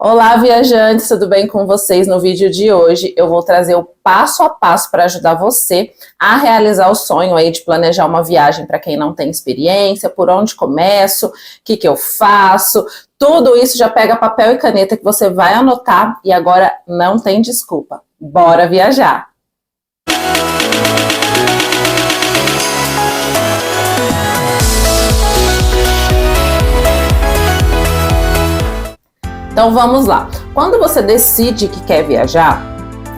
Olá, viajantes, tudo bem com vocês? No vídeo de hoje eu vou trazer o passo a passo para ajudar você a realizar o sonho aí de planejar uma viagem para quem não tem experiência, por onde começo, o que eu faço, tudo isso já pega papel e caneta que você vai anotar e agora não tem desculpa. Bora viajar! Então vamos lá. Quando você decide que quer viajar,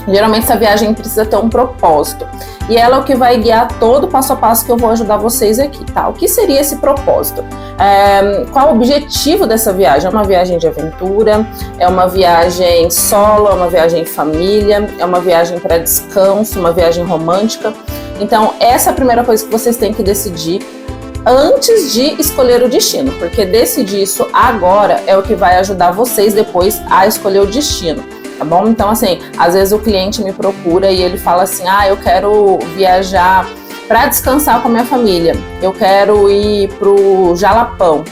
geralmente essa viagem precisa ter um propósito. E ela é o que vai guiar todo o passo a passo que eu vou ajudar vocês aqui, tá? O que seria esse propósito? Qual o objetivo dessa viagem? É uma viagem de aventura? É uma viagem solo? É uma viagem em família? É uma viagem para descanso? Uma viagem romântica? Então essa é a primeira coisa que vocês têm que decidir antes de escolher o destino, porque decidir isso agora é o que vai ajudar vocês depois a escolher o destino, tá bom? Então, assim, às vezes o cliente me procura e ele fala assim, eu quero viajar para descansar com a minha família, eu quero ir pro Jalapão.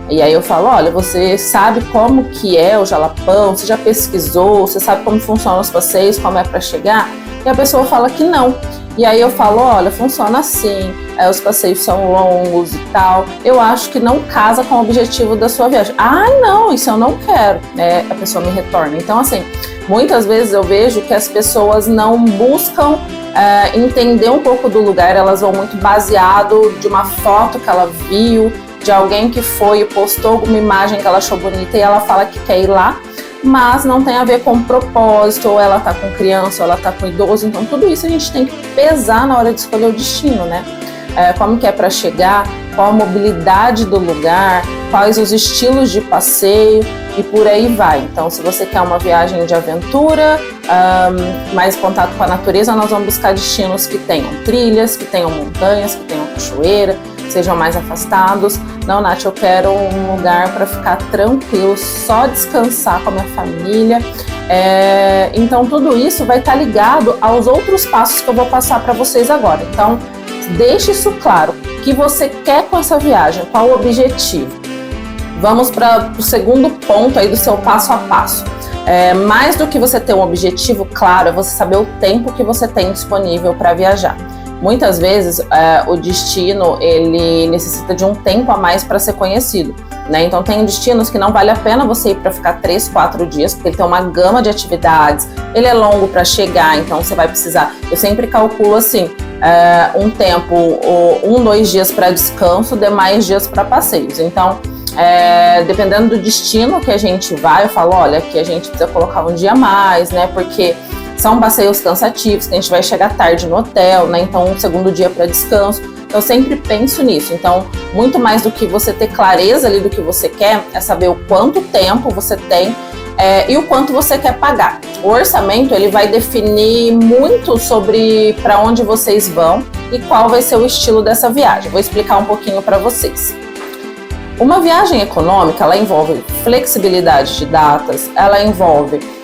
E aí eu falo, olha, você sabe como que é o Jalapão? Você já pesquisou? Você sabe como funcionam os passeios? Como é para chegar? E a pessoa fala que não. E aí eu falo, olha, funciona assim, os passeios são longos e tal. Eu acho que não casa com o objetivo da sua viagem. Não, isso eu não quero. A pessoa me retorna. Então, assim, muitas vezes eu vejo que as pessoas não buscam entender um pouco do lugar, elas vão muito baseado de uma foto que ela viu, de alguém que foi e postou alguma imagem que ela achou bonita e ela fala que quer ir lá, mas não tem a ver com propósito, ou ela tá com criança, ou ela tá com idoso, então tudo isso a gente tem que pesar na hora de escolher o destino, né? Como que é para chegar, qual a mobilidade do lugar, quais os estilos de passeio e por aí vai. Então, se você quer uma viagem de aventura, mais contato com a natureza, nós vamos buscar destinos que tenham trilhas, que tenham montanhas, que tenham cachoeira, sejam mais afastados. Não, Nath, eu quero um lugar para ficar tranquilo, só descansar com a minha família. Então tudo isso vai estar ligado aos outros passos que eu vou passar para vocês agora. Então deixe isso claro, o que você quer com essa viagem, qual o objetivo. Vamos para o segundo ponto aí do seu passo a passo. Mais do que você ter um objetivo claro, é você saber o tempo que você tem disponível para viajar. Muitas vezes o destino ele necessita de um tempo a mais para ser conhecido, né? Então tem destinos que não vale a pena você ir para ficar 3, 4 dias, porque ele tem uma gama de atividades, ele é longo para chegar, então você vai precisar, eu sempre calculo assim, um tempo, 1, 2 dias para descanso, demais dias para passeios. Então dependendo do destino que a gente vai, eu falo, olha, aqui a gente precisa colocar um dia a mais, né? Porque são passeios cansativos, que a gente vai chegar tarde no hotel, né? Então, um segundo dia para descanso. Eu sempre penso nisso. Então, muito mais do que você ter clareza ali do que você quer, é saber o quanto tempo você tem e o quanto você quer pagar. O orçamento, ele vai definir muito sobre para onde vocês vão e qual vai ser o estilo dessa viagem. Vou explicar um pouquinho para vocês. Uma viagem econômica, ela envolve flexibilidade de datas, ela envolve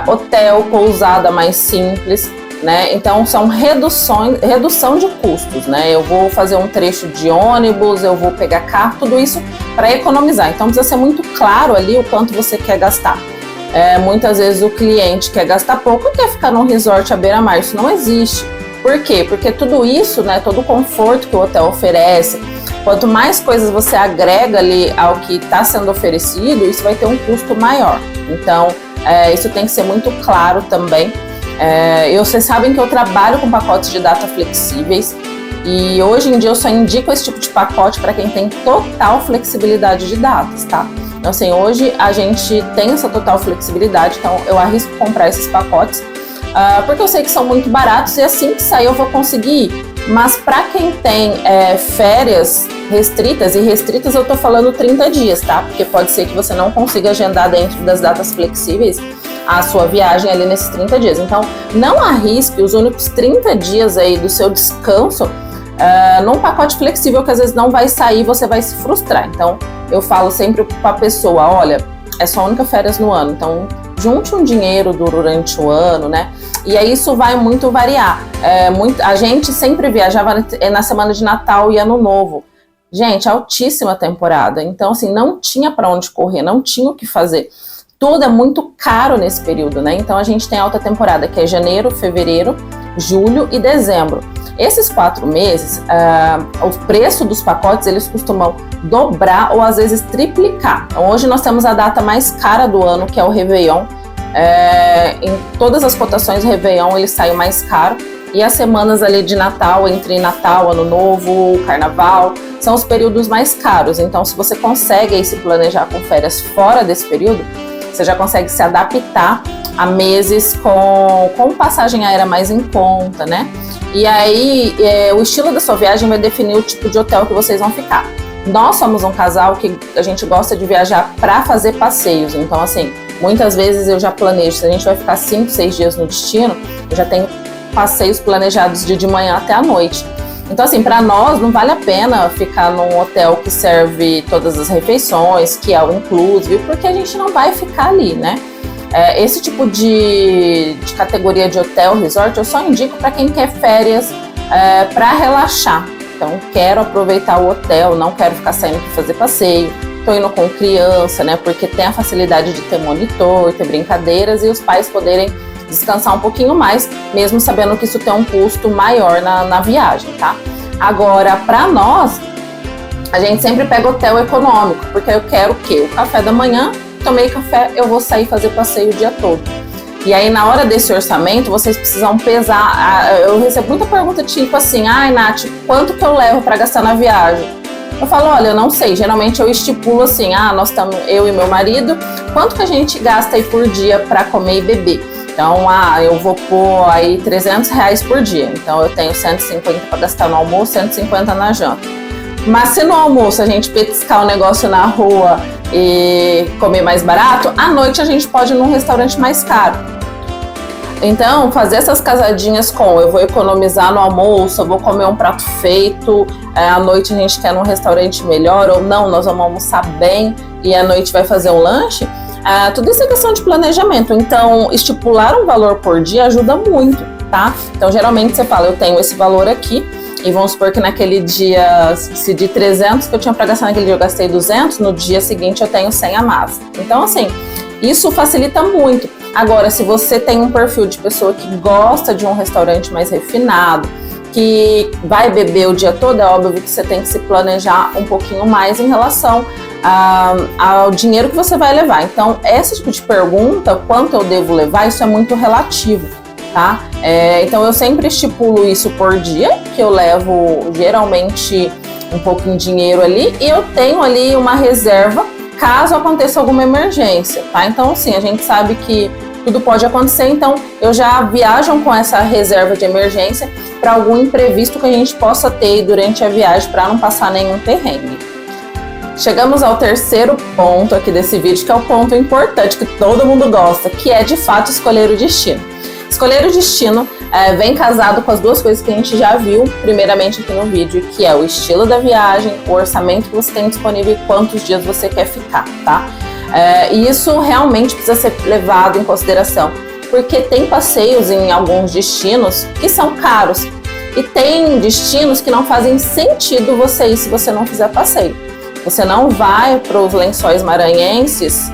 hotel, pousada mais simples, né? Então são redução de custos, né? Eu vou fazer um trecho de ônibus, eu vou pegar carro, tudo isso para economizar. Então precisa ser muito claro ali o quanto você quer gastar. Muitas vezes o cliente quer gastar pouco e quer ficar num resort à beira-mar. Isso não existe. Por quê? Porque tudo isso, né? Todo o conforto que o hotel oferece, quanto mais coisas você agrega ali ao que está sendo oferecido, isso vai ter um custo maior. Então isso tem que ser muito claro também. Vocês sabem que eu trabalho com pacotes de data flexíveis e hoje em dia eu só indico esse tipo de pacote para quem tem total flexibilidade de datas, tá? Então assim, hoje a gente tem essa total flexibilidade, então eu arrisco comprar esses pacotes porque eu sei que são muito baratos e assim que sair eu vou conseguir ir. Mas para quem tem férias restritas, e restritas eu tô falando 30 dias, tá? Porque pode ser que você não consiga agendar dentro das datas flexíveis a sua viagem ali nesses 30 dias. Então, não arrisque os únicos 30 dias aí do seu descanso num pacote flexível que às vezes não vai sair, você vai se frustrar. Então, eu falo sempre para a pessoa, olha, é sua única férias no ano, então junte um dinheiro durante o ano, né? E aí isso vai muito variar. A gente sempre viajava na semana de Natal e Ano Novo. Gente, altíssima temporada. Então, assim, não tinha para onde correr, não tinha o que fazer. tudo é muito caro nesse período, né? Então a gente tem alta temporada, que é janeiro, fevereiro, julho e dezembro. Esses 4 meses, o preço dos pacotes, eles costumam dobrar ou às vezes triplicar. Então hoje nós temos a data mais cara do ano, que é o Réveillon. Em todas as cotações do Réveillon ele sai mais caro. E as semanas ali de Natal, entre Natal, Ano Novo, Carnaval, são os períodos mais caros. Então se você consegue aí se planejar com férias fora desse período, você já consegue se adaptar a meses com passagem aérea mais em conta, né? E aí, o estilo da sua viagem vai definir o tipo de hotel que vocês vão ficar. Nós somos um casal que a gente gosta de viajar para fazer passeios. Então, assim, muitas vezes eu já planejo, se a gente vai ficar 5, 6 dias no destino, eu já tenho passeios planejados de manhã até a noite. Então, assim, para nós não vale a pena ficar num hotel que serve todas as refeições, que é o inclusive, porque a gente não vai ficar ali, né? Esse tipo de categoria de hotel, resort, eu só indico para quem quer férias para relaxar. Então, quero aproveitar o hotel, não quero ficar saindo para fazer passeio. Estou indo com criança, né? Porque tem a facilidade de ter monitor, ter brincadeiras e os pais poderem descansar um pouquinho mais, mesmo sabendo que isso tem um custo maior na viagem, tá? Agora, para nós, a gente sempre pega hotel econômico, porque eu quero o quê? O café da manhã, tomei café, eu vou sair fazer passeio o dia todo. E aí, na hora desse orçamento, vocês precisam pesar. Eu recebo muita pergunta tipo assim, ai, Nath, quanto que eu levo para gastar na viagem? Eu falo, olha, eu não sei, geralmente eu estipulo assim, nós estamos, eu e meu marido, quanto que a gente gasta aí por dia para comer e beber? Então, eu vou pôr aí R$300 por dia. Então, eu tenho 150 para gastar no almoço, 150 na janta. Mas se no almoço a gente petiscar um negócio na rua e comer mais barato, à noite a gente pode ir num restaurante mais caro. Então, fazer essas casadinhas eu vou economizar no almoço, eu vou comer um prato feito, à noite a gente quer num restaurante melhor, ou não, nós vamos almoçar bem e à noite vai fazer um lanche. Tudo isso é questão de planejamento, então estipular um valor por dia ajuda muito, tá? Então geralmente você fala, eu tenho esse valor aqui e vamos supor que naquele dia, se de 300 que eu tinha para gastar naquele dia eu gastei 200, no dia seguinte eu tenho 100 a mais. Então assim, isso facilita muito. Agora, se você tem um perfil de pessoa que gosta de um restaurante mais refinado, que vai beber o dia todo, é óbvio que você tem que se planejar um pouquinho mais em relação ao dinheiro que você vai levar. Então, esse tipo de pergunta, quanto eu devo levar, isso é muito relativo, tá? Então, eu sempre estipulo isso por dia, que eu levo geralmente um pouquinho de dinheiro ali, e eu tenho ali uma reserva caso aconteça alguma emergência, tá? Então, sim, a gente sabe que tudo pode acontecer, então eu já viajo com essa reserva de emergência para algum imprevisto que a gente possa ter durante a viagem para não passar nenhum perrengue. Chegamos ao terceiro ponto aqui desse vídeo, que é o ponto importante que todo mundo gosta, que é de fato escolher o destino. Escolher o destino vem casado com as duas coisas que a gente já viu primeiramente aqui no vídeo, que é o estilo da viagem, o orçamento que você tem disponível e quantos dias você quer ficar, tá? E isso realmente precisa ser levado em consideração, porque tem passeios em alguns destinos que são caros e tem destinos que não fazem sentido você ir se você não fizer passeio. Você não vai para os Lençóis Maranhenses,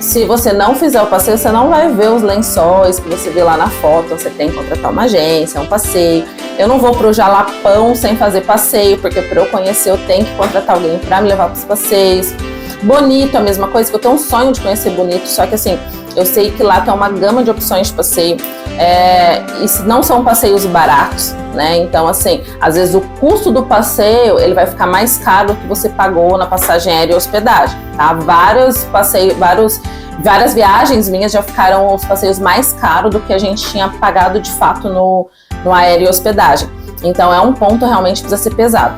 se você não fizer o passeio, você não vai ver os lençóis que você vê lá na foto. Você tem que contratar uma agência, um passeio. Eu não vou para o Jalapão sem fazer passeio, porque para eu conhecer eu tenho que contratar alguém para me levar para os passeios. Bonito, a mesma coisa, que eu tenho um sonho de conhecer Bonito, só que assim, eu sei que lá tem uma gama de opções de passeio, e não são passeios baratos, né? Então, assim, às vezes o custo do passeio, ele vai ficar mais caro do que você pagou na passagem aérea e hospedagem, tá? Várias viagens minhas já ficaram os passeios mais caros do que a gente tinha pagado de fato no aéreo e hospedagem. Então, é um ponto realmente que precisa ser pesado.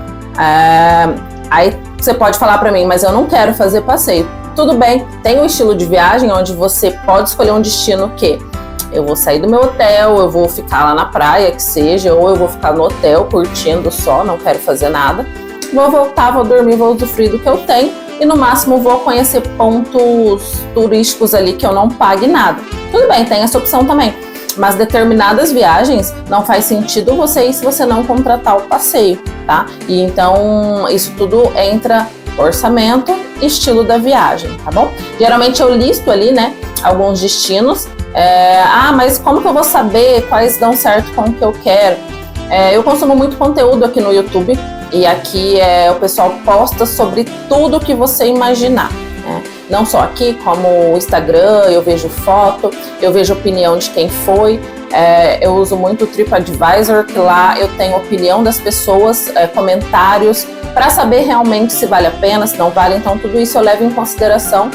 Aí você pode falar para mim, mas eu não quero fazer passeio. Tudo bem, tem um estilo de viagem onde você pode escolher um destino que eu vou sair do meu hotel, eu vou ficar lá na praia, que seja, ou eu vou ficar no hotel curtindo só, não quero fazer nada. Vou voltar, vou dormir, vou usufruir do que eu tenho e no máximo vou conhecer pontos turísticos ali que eu não pague nada. Tudo bem, tem essa opção também. Mas determinadas viagens não faz sentido você ir se você não contratar o passeio, tá? E então isso tudo entra orçamento e estilo da viagem, tá bom? Geralmente eu listo ali, né, alguns destinos. Mas como que eu vou saber quais dão certo com o que eu quero? Eu consumo muito conteúdo aqui no YouTube, e aqui o pessoal posta sobre tudo que você imaginar, né? Não só aqui, como o Instagram, eu vejo foto, eu vejo opinião de quem foi. Eu uso muito o TripAdvisor, que lá eu tenho opinião das pessoas, comentários, para saber realmente se vale a pena, se não vale. Então tudo isso eu levo em consideração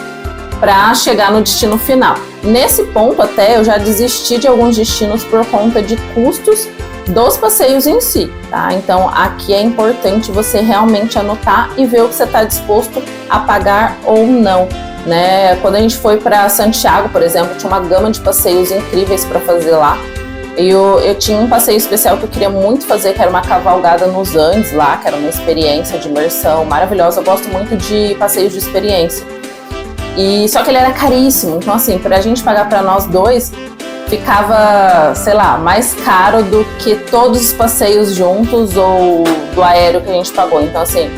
para chegar no destino final. Nesse ponto até eu já desisti de alguns destinos por conta de custos dos passeios em si, tá? Então aqui é importante você realmente anotar e ver o que você está disposto a pagar ou não, né? Quando a gente foi para Santiago, por exemplo, tinha uma gama de passeios incríveis para fazer lá. Eu tinha um passeio especial que eu queria muito fazer, que era uma cavalgada nos Andes lá, que era uma experiência de imersão maravilhosa. Eu gosto muito de passeios de experiência. Só que ele era caríssimo, então assim, pra gente pagar para nós dois, ficava, sei lá, mais caro do que todos os passeios juntos ou do aéreo que a gente pagou. Então assim,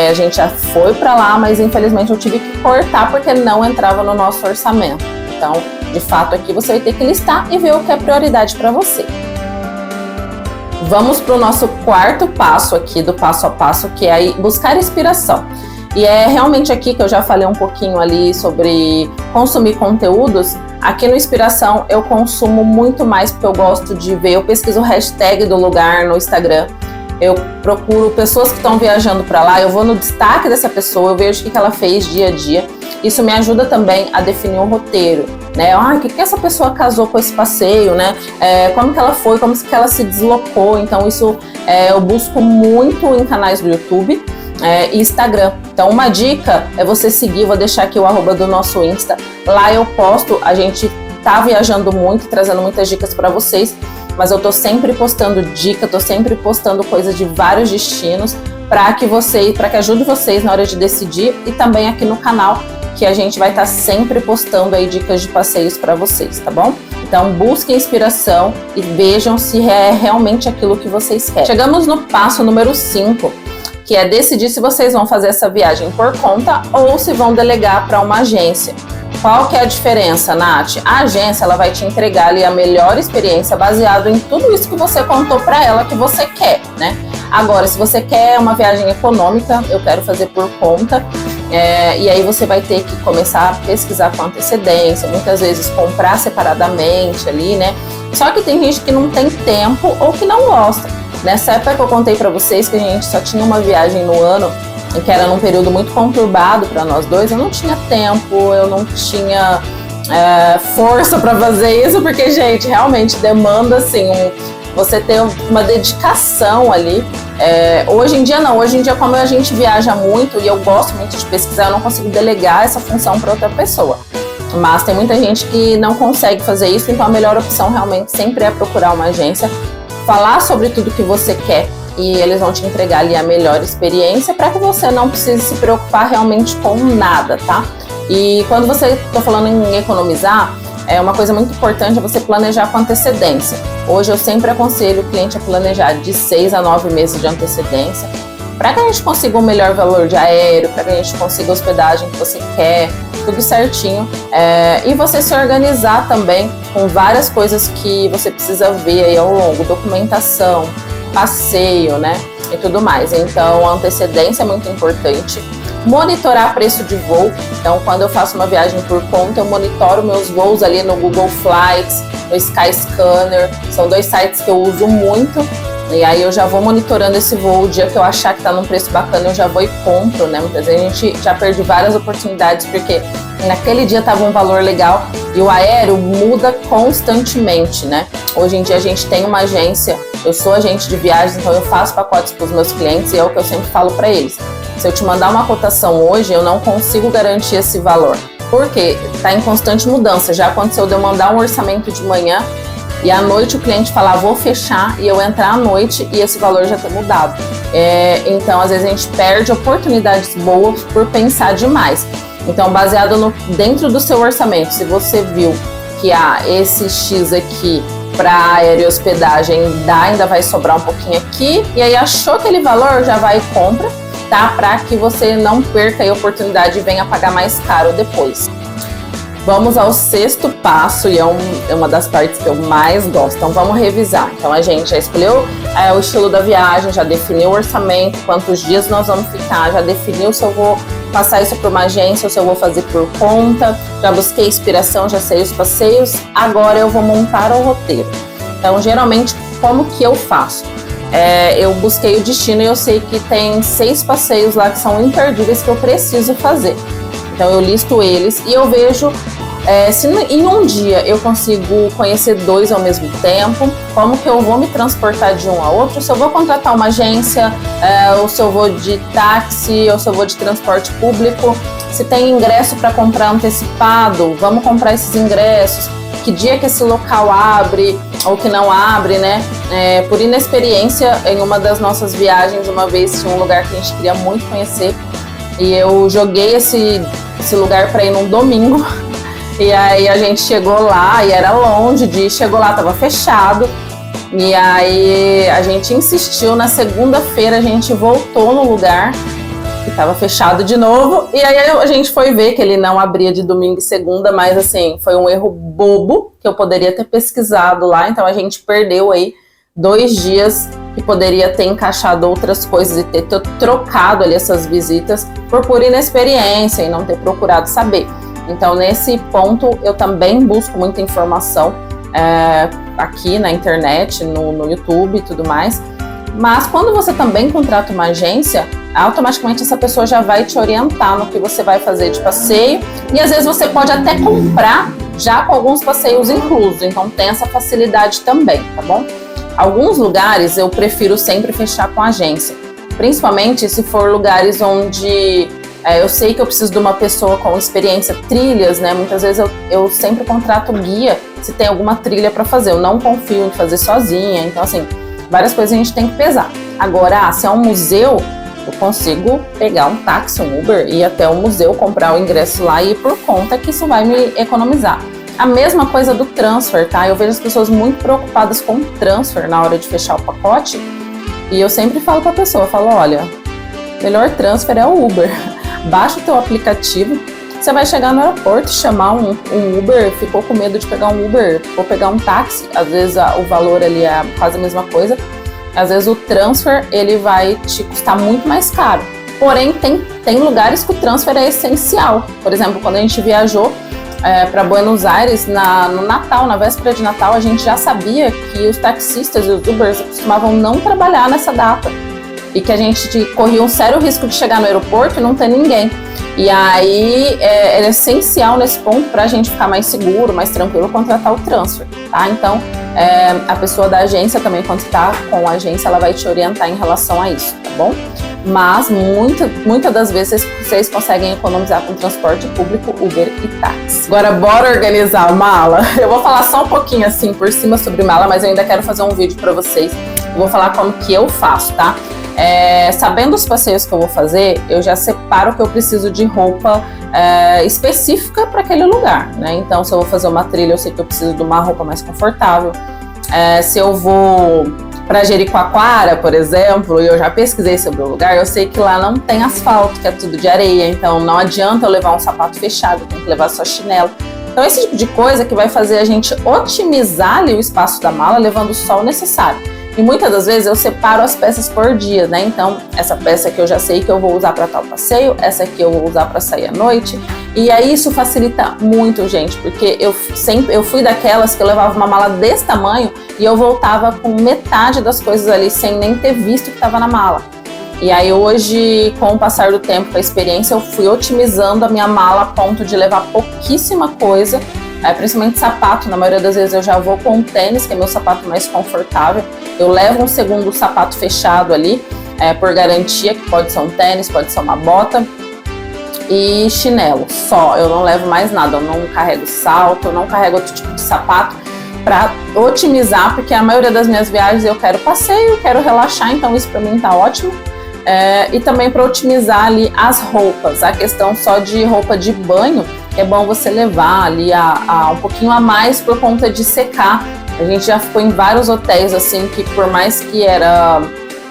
a gente já foi para lá, mas infelizmente eu tive que cortar porque não entrava no nosso orçamento. Então, de fato, aqui você vai ter que listar e ver o que é prioridade para você. Vamos para o nosso quarto passo aqui do passo a passo, que é aí buscar inspiração. E é realmente aqui que eu já falei um pouquinho ali sobre consumir conteúdos. Aqui no Inspiração eu consumo muito mais porque eu gosto de ver, eu pesquiso o hashtag do lugar no Instagram, eu procuro pessoas que estão viajando para lá, eu vou no destaque dessa pessoa, eu vejo o que ela fez dia a dia. Isso me ajuda também a definir um roteiro, né? O que essa pessoa casou com esse passeio, né? Como que ela foi, como que ela se deslocou. Então isso eu busco muito em canais do YouTube e Instagram. Então uma dica é você seguir, vou deixar aqui o @ do nosso Insta. Lá eu posto, a gente tá viajando muito, trazendo muitas dicas para vocês, mas eu tô sempre postando dica, tô sempre postando coisas de vários destinos para que ajude vocês na hora de decidir, e também aqui no canal, que a gente vai estar sempre postando aí dicas de passeios para vocês, tá bom? Então busquem inspiração e vejam se é realmente aquilo que vocês querem. Chegamos no passo número 5, que é decidir se vocês vão fazer essa viagem por conta ou se vão delegar para uma agência. Qual que é a diferença, Nath? A agência ela vai te entregar ali a melhor experiência baseado em tudo isso que você contou para ela que você quer, né? Agora, se você quer uma viagem econômica, eu quero fazer por conta, e aí você vai ter que começar a pesquisar com antecedência, muitas vezes comprar separadamente ali, né? Só que tem gente que não tem tempo ou que não gosta. Nessa época que eu contei para vocês que a gente só tinha uma viagem no ano, e que era num período muito conturbado para nós dois, eu não tinha tempo, eu não tinha força para fazer isso, porque, gente, realmente demanda, assim, você ter uma dedicação ali. Hoje em dia não, hoje em dia como a gente viaja muito e eu gosto muito de pesquisar, eu não consigo delegar essa função para outra pessoa. Mas tem muita gente que não consegue fazer isso, então a melhor opção realmente sempre é procurar uma agência, falar sobre tudo que você quer, e eles vão te entregar ali a melhor experiência para que você não precise se preocupar realmente com nada, tá? E quando você está falando em economizar, uma coisa muito importante é você planejar com antecedência. Hoje eu sempre aconselho o cliente a planejar de 6 a 9 meses de antecedência, para que a gente consiga o melhor valor de aéreo, para que a gente consiga a hospedagem que você quer, tudo certinho, e você se organizar também com várias coisas que você precisa ver aí ao longo, documentação, passeio, né, e tudo mais. Então a antecedência é muito importante. Monitorar preço de voo. Então quando eu faço uma viagem por conta, eu monitoro meus voos ali no Google Flights, no Skyscanner, são 2 sites que eu uso muito. E aí eu já vou monitorando esse voo, o dia que eu achar que tá num preço bacana eu já vou e compro, né? Muitas vezes a gente já perde várias oportunidades porque naquele dia tava um valor legal e o aéreo muda constantemente, né? Hoje em dia a gente tem uma agência, eu sou agente de viagens, então eu faço pacotes para os meus clientes e é o que eu sempre falo para eles. Se eu te mandar uma cotação hoje, eu não consigo garantir esse valor, porque tá em constante mudança. Já aconteceu de eu mandar um orçamento de manhã e à noite o cliente falar, vou fechar, e eu entrar à noite e esse valor já ter mudado. Então, às vezes a gente perde oportunidades boas por pensar demais. Então, baseado dentro do seu orçamento, se você viu que esse X aqui para aéreo e hospedagem ainda vai sobrar um pouquinho aqui, e aí achou aquele valor, já vai e compra, tá? Para que você não perca a oportunidade e venha pagar mais caro depois. Vamos ao sexto passo, e é uma das partes que eu mais gosto. Então vamos revisar. Então a gente já escolheu o estilo da viagem, já definiu o orçamento, quantos dias nós vamos ficar, já definiu se eu vou passar isso para uma agência ou se eu vou fazer por conta, já busquei inspiração, já sei os passeios, agora eu vou montar o roteiro. Então geralmente como que eu faço? Eu busquei o destino e eu sei que tem 6 passeios lá que são imperdíveis que eu preciso fazer. Então eu listo eles e eu vejo se em um dia eu consigo conhecer 2 ao mesmo tempo, como que eu vou me transportar de um a outro, se eu vou contratar uma agência, ou se eu vou de táxi, ou se eu vou de transporte público, se tem ingresso para comprar antecipado, vamos comprar esses ingressos, que dia que esse local abre ou que não abre, né? Por inexperiência, em uma das nossas viagens, uma vez tinha um lugar que a gente queria muito conhecer, e eu joguei esse lugar para ir num domingo, e aí a gente chegou lá, e era longe chegou lá, tava fechado, e aí a gente insistiu, na segunda-feira a gente voltou no lugar, e tava fechado de novo, e aí a gente foi ver que ele não abria de domingo e segunda, mas assim, foi um erro bobo, que eu poderia ter pesquisado lá, então a gente perdeu aí 2 dias que poderia ter encaixado outras coisas e ter trocado ali essas visitas por pura inexperiência e não ter procurado saber. Então, nesse ponto, eu também busco muita informação aqui na internet, no YouTube e tudo mais. Mas quando você também contrata uma agência, automaticamente essa pessoa já vai te orientar no que você vai fazer de passeio. E às vezes você pode até comprar já com alguns passeios inclusos. Então, tem essa facilidade também, tá bom? Alguns lugares eu prefiro sempre fechar com a agência, principalmente se for lugares onde eu sei que eu preciso de uma pessoa com experiência, trilhas, né? Muitas vezes eu sempre contrato guia se tem alguma trilha para fazer, eu não confio em fazer sozinha, então assim, várias coisas a gente tem que pesar. Agora, se é um museu, eu consigo pegar um táxi, um Uber, ir até o museu, comprar o ingresso lá e ir por conta, que isso vai me economizar. A mesma coisa do transfer, tá? Eu vejo as pessoas muito preocupadas com o transfer na hora de fechar o pacote, e eu sempre falo pra pessoa, olha, melhor transfer é o Uber. Baixa o teu aplicativo, você vai chegar no aeroporto, chamar um Uber, ficou com medo de pegar um Uber, ou pegar um táxi, às vezes o valor ali é quase a mesma coisa, às vezes o transfer ele vai te custar muito mais caro. Porém, tem lugares que o transfer é essencial. Por exemplo, quando a gente viajou para Buenos Aires no Natal, na véspera de Natal, a gente já sabia que os taxistas e os Ubers costumavam não trabalhar nessa data e que a gente corria um sério risco de chegar no aeroporto e não ter ninguém. E aí é essencial nesse ponto para a gente ficar mais seguro, mais tranquilo, contratar o transfer, tá? Então a pessoa da agência também, quando está com a agência, ela vai te orientar em relação a isso, tá bom? Mas muitas das vezes vocês conseguem economizar com transporte público, Uber e táxi. Agora bora organizar a mala. Eu vou falar só um pouquinho assim por cima sobre mala, mas eu ainda quero fazer um vídeo para vocês. Eu vou falar como que eu faço, tá? Sabendo os passeios que eu vou fazer, eu já separo que eu preciso de roupa específica para aquele lugar, né? Então, se eu vou fazer uma trilha, eu sei que eu preciso de uma roupa mais confortável. Se eu vou para Jericoacoara, por exemplo, e eu já pesquisei sobre o lugar, eu sei que lá não tem asfalto, que é tudo de areia, então não adianta eu levar um sapato fechado, eu tenho que levar só chinelo. Então, esse tipo de coisa que vai fazer a gente otimizar ali o espaço da mala, levando só o necessário. E muitas das vezes eu separo as peças por dia, né? Então, essa peça que eu já sei que eu vou usar para tal passeio, essa aqui eu vou usar para sair à noite. E aí isso facilita muito, gente, porque eu fui daquelas que eu levava uma mala desse tamanho e eu voltava com metade das coisas ali sem nem ter visto que estava na mala. E aí hoje, com o passar do tempo, com a experiência, eu fui otimizando a minha mala a ponto de levar pouquíssima coisa, principalmente sapato. Na maioria das vezes eu já vou com tênis, que é meu sapato mais confortável. Eu levo um segundo sapato fechado ali, por garantia, que pode ser um tênis, pode ser uma bota, e chinelo só. Eu não levo mais nada, eu não carrego salto, eu não carrego outro tipo de sapato, para otimizar, porque a maioria das minhas viagens eu quero passeio, quero relaxar, então isso para mim tá ótimo. E também para otimizar ali as roupas, a questão só de roupa de banho, é bom você levar ali um pouquinho a mais por conta de secar. A gente já ficou em vários hotéis assim, que por mais que era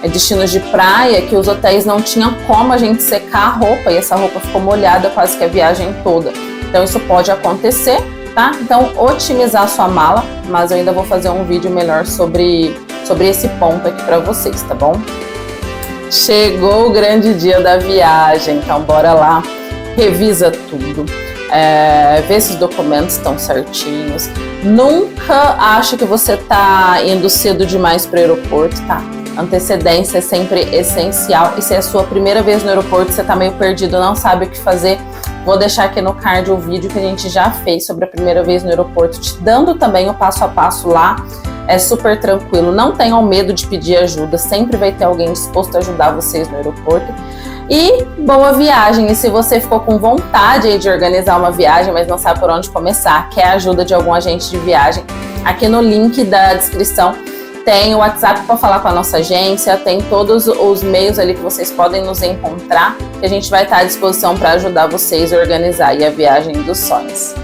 destinos de praia, que os hotéis não tinham como a gente secar a roupa, e essa roupa ficou molhada quase que a viagem toda. Então isso pode acontecer, tá? Então otimizar a sua mala, mas eu ainda vou fazer um vídeo melhor sobre esse ponto aqui para vocês, tá bom? Chegou o grande dia da viagem, então bora lá, revisa tudo, vê se os documentos estão certinhos. Nunca ache que você tá indo cedo demais para o aeroporto, tá? Antecedência é sempre essencial, e se é a sua primeira vez no aeroporto, você tá meio perdido, não sabe o que fazer, vou deixar aqui no card o vídeo que a gente já fez sobre a primeira vez no aeroporto, te dando também o passo a passo lá. É super tranquilo, não tenham medo de pedir ajuda, sempre vai ter alguém disposto a ajudar vocês no aeroporto. E boa viagem, e se você ficou com vontade de organizar uma viagem, mas não sabe por onde começar, quer a ajuda de algum agente de viagem, aqui no link da descrição tem o WhatsApp para falar com a nossa agência, tem todos os meios ali que vocês podem nos encontrar, que a gente vai estar à disposição para ajudar vocês a organizar aí a viagem dos sonhos.